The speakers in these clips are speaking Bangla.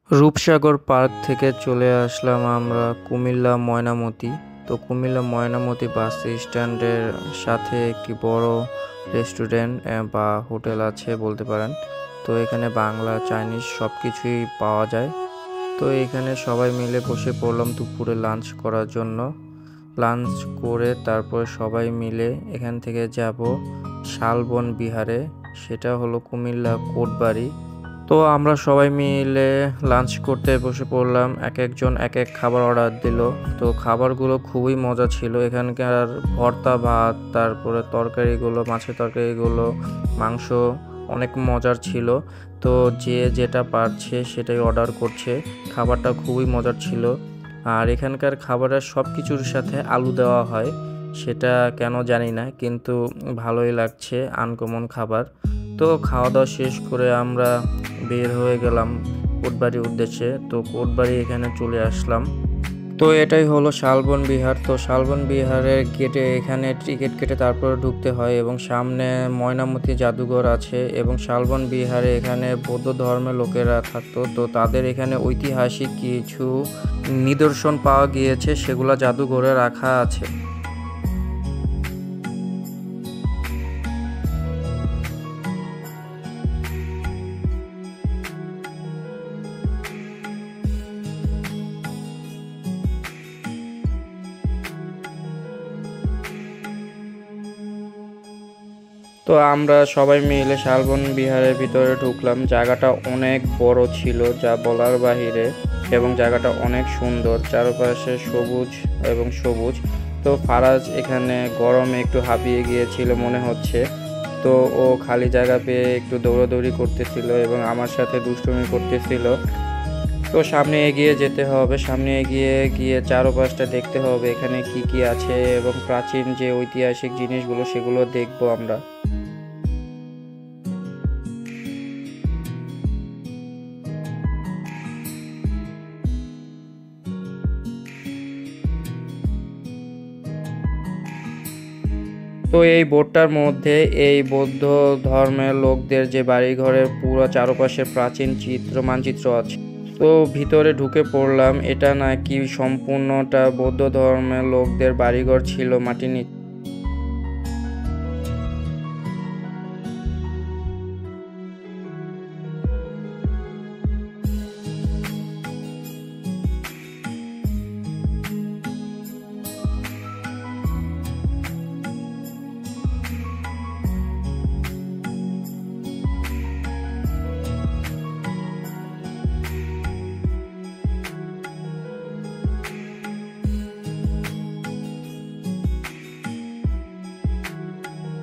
রূপসাগর পার্ক থেকে চলে আসলাম আমরা কুমিল্লা ময়নামতি। তো কুমিল্লা ময়নামতি বাস স্ট্যান্ডের সাথে একটি বড় রেস্টুরেন্ট বা হোটেল আছে বলতে পারেন। তো এখানে বাংলা চাইনিজ সব কিছুই পাওয়া যায়। তো এখানে সবাই মিলে বসে পড়লাম দুপুরে লাঞ্চ করার জন্য। লাঞ্চ করে তারপর সবাই মিলে এখান থেকে যাব শালবন বিহারে, সেটা হলো কুমিল্লা কোটবাড়ি। তো আমরা সবাই মিলে লাঞ্চ করতে বসে পড়লাম, এক একজন এক এক খাবার অর্ডার দিল। তো খাবারগুলো খুবই মজা ছিল। এখানকার ভর্তা ভাত, তারপরে তরকারিগুলো, মাছের তরকারিগুলো, মাংস অনেক মজার ছিল। তো যে যেটা পারছে সেটাই অর্ডার করছে। খাবারটা খুবই মজার ছিল। আর এখানকার খাবারের সব কিছুর সাথে আলু দেওয়া হয়, সেটা কেন জানি না, কিন্তু ভালোই লাগছে, আনকমন খাবার। তো খাওয়া দাওয়া শেষ করে আমরা বের হয়ে গেলাম কোটবাড়ির উদ্দেশ্যে। তো কোটবাড়ি এখানে চলে আসলাম। তো এটাই হলো শালবন বিহার। তো শালবন বিহারের গেটে এখানে টিকিট কেটে তারপরে ঢুকতে হয় এবং সামনে ময়নামতি জাদুঘর আছে। এবং শালবন বিহারে এখানে বৌদ্ধ ধর্মের লোকেরা থাকতো, তো তাদের এখানে ঐতিহাসিক কিছু নিদর্শন পাওয়া গিয়েছে, সেগুলো জাদুঘরে রাখা আছে। তো আমরা সবাই মিলে শালবন বিহারের ভিতরে ঢুকলাম। জায়গাটা অনেক বড় ছিল, যা বলার বাহিরে, এবং জায়গাটা অনেক সুন্দর, চারপাশে সবুজ এবং সবুজ। তো ফারাজ এখানে গরমে একটু হাঁপিয়ে গিয়েছিল মনে হচ্ছে। তো ও খালি জায়গা পেয়ে একটু দৌড়াদৌড়ি করতেছিল এবং আমার সাথে দুষ্টুমি করতেছিল। তো সামনে এগিয়ে যেতে হবে, সামনে এগিয়ে গিয়ে চারপাশটা দেখতে হবে এখানে কি কি আছে, এবং প্রাচীন যে ঐতিহাসিক জিনিসগুলো সেগুলো দেখবো আমরা। তো এই বোর্ডটার মধ্যে এই বৌদ্ধ ধর্মের লোকদের যে বাড়িঘরের পুরো চারপাশের প্রাচীন মানচিত্র আছে। তো ভিতরে ঢুকে পড়লাম। এটা নাকি সম্পূর্ণটা বৌদ্ধ ধর্মের লোকদের বাড়িঘর ছিল মাটির নিচে।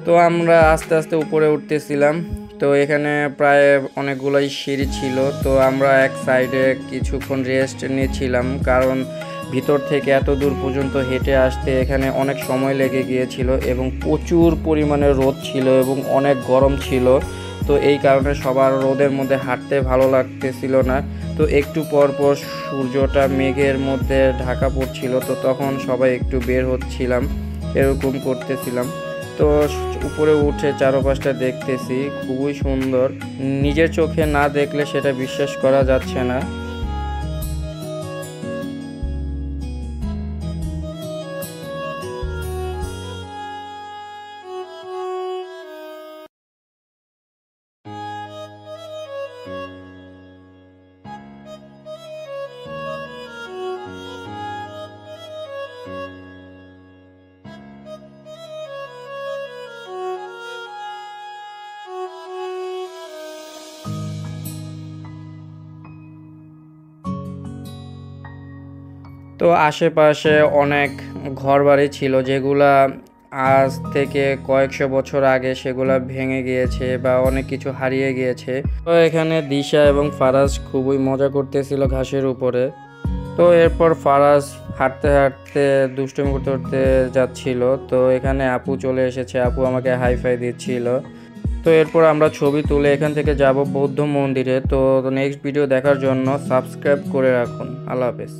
তো আমরা আস্তে আস্তে উপরে উঠতেছিলাম। তো এখানে প্রায় অনেকগুলোই সিঁড়ি ছিল। তো আমরা এক সাইডে কিছুক্ষণ রেস্ট নিয়েছিলাম, কারণ ভিতর থেকে এত দূর পর্যন্ত হেঁটে আসতে এখানে অনেক সময় লেগে গিয়েছিল এবং প্রচুর পরিমাণে রোদ ছিল এবং অনেক গরম ছিল। তো এই কারণে সবার রোদের মধ্যে হাঁটতে ভালো লাগতেছিল না। তো একটু পর পর সূর্যটা মেঘের মধ্যে ঢাকা পড়ছিল, তো তখন সবাই একটু বের হচ্ছিলাম, এরকম করতেছিলাম। তো উপরে উঠে চারপাশটা দেখতেছি, খুবই সুন্দর, নিজের চোখে না দেখলে সেটা বিশ্বাস করা যাচ্ছে না। তো আশেপাশে অনেক ঘরবাড়ি ছিল, যেগুলা আজ থেকে কয়েকশো বছর আগে সেগুলা ভেঙে গিয়েছে বা অনেক কিছু হারিয়ে গিয়েছে। তো এখানে দিশা এবং ফারাজ খুবই মজা করতেছিল ঘাসের উপরে। তো এরপর ফারাজ হাঁটতে হাঁটতে দুষ্টুমি করতে করতে যাচ্ছিল। তো এখানে আপু চলে এসেছে, আপু আমাকে হাই ফাই দিচ্ছিল। তো এরপর আমরা ছবি তুলে এখান থেকে যাব বৌদ্ধ মন্দিরে। তো নেক্সট ভিডিও দেখার জন্য সাবস্ক্রাইব করে রাখুন। আল্লাহ হাফেজ।